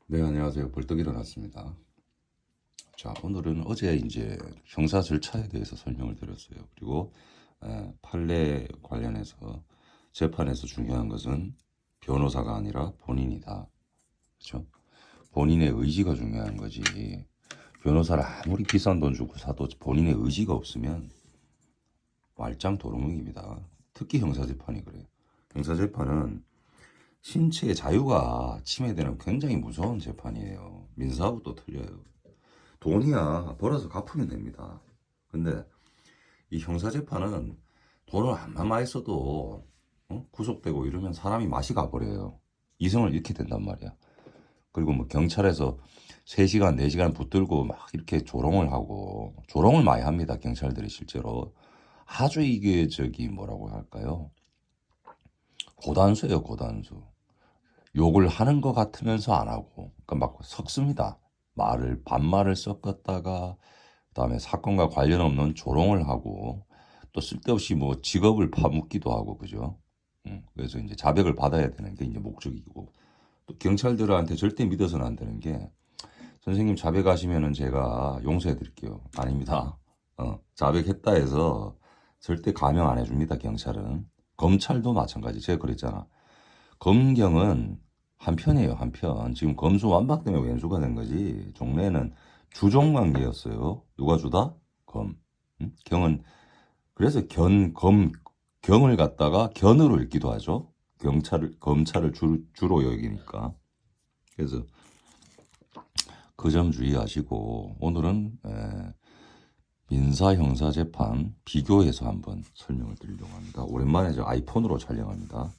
네, 안녕하세요. 벌떡 일어났습니다. 자, 오늘은 어제 이제 형사 절차에 대해서 설명을 드렸어요. 그리고 판례 관련해서 재판에서 중요한 것은 변호사가 아니라 본인이다. 그렇죠? 본인의 의지가 중요한 거지. 변호사를 아무리 비싼 돈 주고 사도 본인의 의지가 없으면 말짱 도루묵입니다. 특히 형사재판이 그래요. 형사재판은 신체의 자유가 침해되는 굉장히 무서운 재판이에요. 민사하고 또 틀려요. 돈이야 벌어서 갚으면 됩니다. 근데 이 형사재판은 돈을 안 많이 써도 구속되고 이러면 사람이 맛이 가버려요. 이성을 잃게 된단 말이야. 그리고 뭐 경찰에서 3시간, 4시간 붙들고 막 이렇게 조롱을 하고 조롱을 많이 합니다. 경찰들이 실제로. 아주 이게 뭐라고 할까요? 고단수예요, 고단수. 욕을 하는 것 같으면서 안 하고, 그러니까 막 섞습니다. 반말을 섞었다가, 그다음에 사건과 관련 없는 조롱을 하고, 또 쓸데없이 뭐 직업을 파묻기도 하고, 그죠? 그래서 이제 자백을 받아야 되는 게 이제 목적이고, 또 경찰들한테 절대 믿어서는 안 되는 게, 선생님 자백하시면은 제가 용서해 드릴게요. 아닙니다. 자백했다 해서 절대 감형 안 해줍니다, 경찰은. 검찰도 마찬가지. 제가 그랬잖아. 검경은 한편이에요, 한편. 지금 검수 완박 때문에 왼수가 된 거지. 종래는 주종 관계였어요. 누가 주다? 검. 경은 그래서 경을 갖다가 견으로 읽기도 하죠. 검찰을 주로 여기니까. 그래서 그 점 주의하시고 오늘은 민사 형사 재판 비교해서 한번 설명을 드리려고 합니다. 오랜만에 이제 아이폰으로 촬영합니다.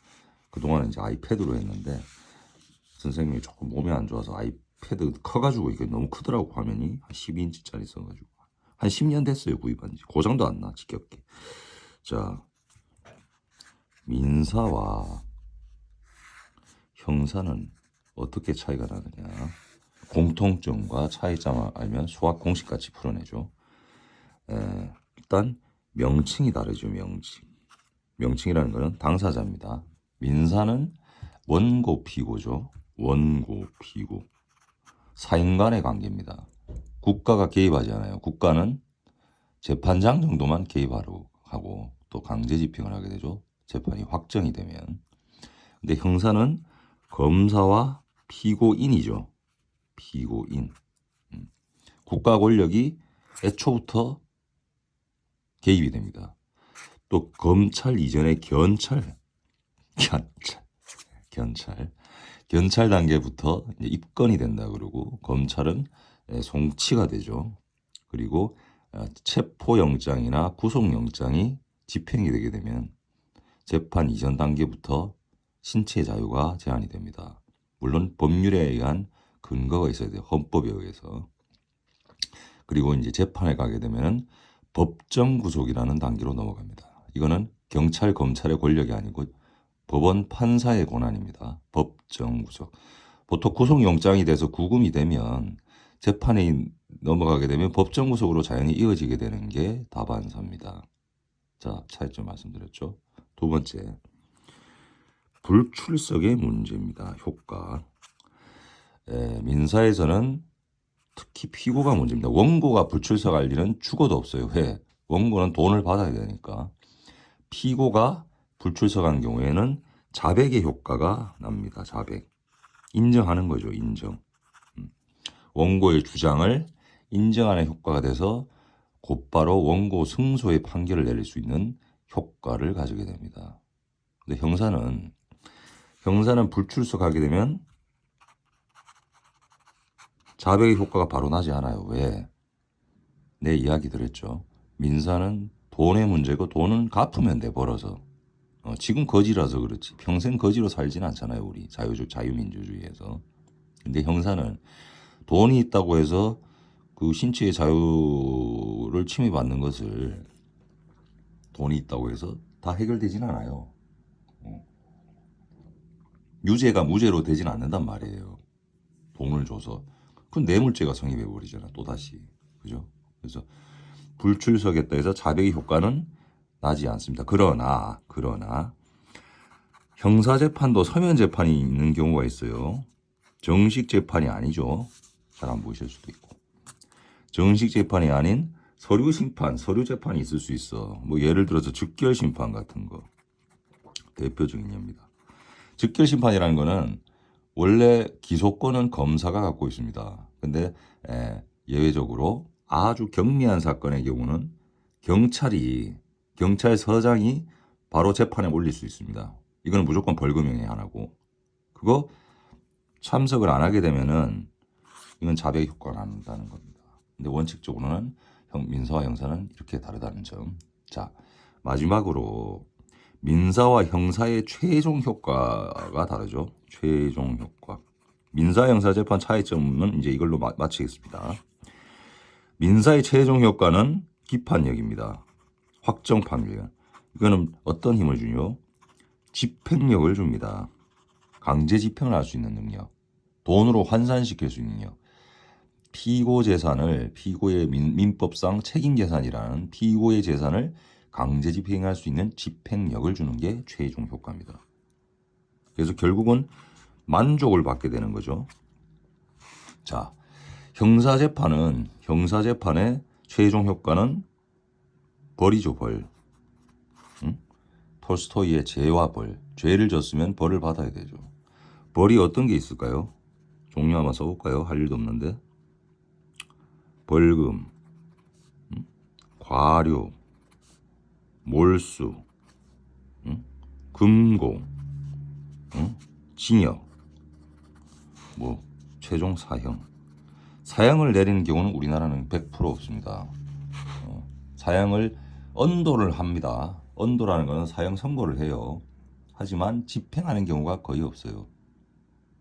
그동안은 이제 아이패드로 했는데 선생님이 조금 몸이 안 좋아서 아이패드 커가지고 이게 너무 크더라고. 화면이 한 12인치짜리 써가지고 한 10년 됐어요 구입한 지. 고장도 안 나 지겹게. 자, 민사와 형사는 어떻게 차이가 나느냐. 공통점과 차이점을 알면 수학 공식같이 풀어내죠. 일단 명칭이 다르죠. 명칭이라는 것은 당사자입니다. 민사는 원고 피고죠. 원고 피고. 사인 간의 관계입니다. 국가가 개입하지 않아요. 국가는 재판장 정도만 개입하고 하고 또 강제 집행을 하게 되죠. 재판이 확정이 되면. 근데 형사는 검사와 피고인이죠. 피고인. 국가 권력이 애초부터 개입이 됩니다. 또 검찰 이전의 견찰 단계부터 이제 입건이 된다 그러고 검찰은 송치가 되죠. 그리고 체포영장이나 구속영장이 집행이 되게 되면 재판 이전 단계부터 신체 자유가 제한이 됩니다. 물론 법률에 의한 근거가 있어야 돼요. 헌법에 의해서. 그리고 이제 재판에 가게 되면 법정 구속이라는 단계로 넘어갑니다. 이거는 경찰, 검찰의 권력이 아니고 법원 판사의 권한입니다. 법정 구속. 보통 구속영장이 돼서 구금이 되면 재판이 넘어가게 되면 법정 구속으로 자연히 이어지게 되는 게 다반사입니다. 자, 차이점 말씀드렸죠. 두 번째, 불출석의 문제입니다. 효과. 민사에서는 특히 피고가 문제입니다. 원고가 불출석할 일은 죽어도 없어요. 왜? 원고는 돈을 받아야 되니까. 피고가 불출석한 경우에는 자백의 효과가 납니다. 자백. 인정하는 거죠. 인정. 원고의 주장을 인정하는 효과가 돼서 곧바로 원고 승소의 판결을 내릴 수 있는 효과를 가지게 됩니다. 근데 형사는 불출석하게 되면 자백의 효과가 바로 나지 않아요. 왜? 내 이야기 드렸죠. 민사는 돈의 문제고 돈은 갚으면 돼 벌어서. 지금 거지라서 그렇지. 평생 거지로 살진 않잖아요. 우리 자유민주주의에서. 근데 형사는 돈이 있다고 해서 그 신체의 자유를 침해받는 것을 돈이 있다고 해서 다 해결되진 않아요. 유죄가 무죄로 되진 않는단 말이에요. 돈을 줘서. 그건 뇌물죄가 성립해 버리잖아. 또다시. 그죠? 그래서 불출석했다 해서 자백의 효과는 나지 않습니다. 그러나 형사재판도 서면 재판이 있는 경우가 있어요. 정식 재판이 아니죠. 잘 안 보이실 수도 있고. 정식 재판이 아닌 서류 심판, 서류 재판이 있을 수 있어. 뭐 예를 들어서 즉결 심판 같은 거. 대표적인 예입니다. 즉결 심판이라는 거는 원래 기소권은 검사가 갖고 있습니다. 근데 예외적으로 아주 경미한 사건의 경우는 경찰서장이 바로 재판에 올릴 수 있습니다. 이거는 무조건 벌금형이 하나고, 그거 참석을 안 하게 되면은 이건 자백 효과가 난다는 겁니다. 근데 원칙적으로는 민사와 형사는 이렇게 다르다는 점. 자, 마지막으로 민사와 형사의 최종 효과가 다르죠. 최종 효과. 민사 형사 재판 차이점은 이제 이걸로 마치겠습니다. 민사의 최종 효과는 기판력입니다. 확정 판결. 이거는 어떤 힘을 주요? 집행력을 줍니다. 강제 집행을 할 수 있는 능력. 돈으로 환산시킬 수 있는 능력. 피고 재산을 피고의 민법상 책임 재산이라는 피고의 재산을 강제 집행할 수 있는 집행력을 주는 게 최종 효과입니다. 그래서 결국은 만족을 받게 되는 거죠. 자, 형사재판의 최종 효과는 벌이죠, 벌. 톨스토이의 죄와 벌. 죄를 졌으면 벌을 받아야 되죠. 벌이 어떤 게 있을까요? 종류 한번 써볼까요? 할 일도 없는데. 벌금, 과료, 몰수, 금고, 징역, 뭐 최종 사형. 사형을 내리는 경우는 우리나라는 100% 없습니다. 사형을 언도를 합니다. 언도라는 것은 사형 선고를 해요. 하지만 집행하는 경우가 거의 없어요.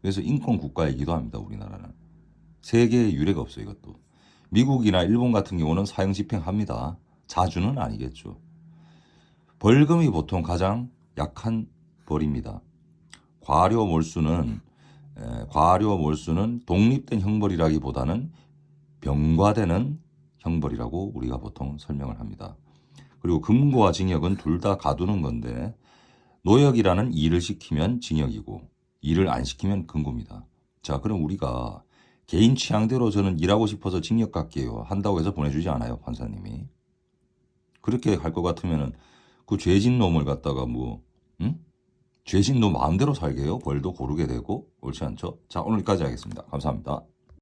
그래서 인권 국가이기도 합니다. 우리나라는. 세계에 유례가 없어요. 이것도. 미국이나 일본 같은 경우는 사형 집행합니다. 자주는 아니겠죠. 벌금이 보통 가장 약한 벌입니다. 과료 몰수는 독립된 형벌이라기보다는 병과되는 형벌이라고 우리가 보통 설명을 합니다. 그리고 금고와 징역은 둘 다 가두는 건데, 노역이라는 일을 시키면 징역이고 일을 안 시키면 금고입니다. 자, 그럼 우리가 개인 취향대로 저는 일하고 싶어서 징역 갈게요 한다고 해서 보내주지 않아요, 판사님이. 그렇게 할 것 같으면은 그 죄진 놈을 갖다가 죄진 놈 마음대로 살게 해요. 벌도 고르게 되고. 옳지 않죠? 자, 오늘 여기까지 하겠습니다. 감사합니다.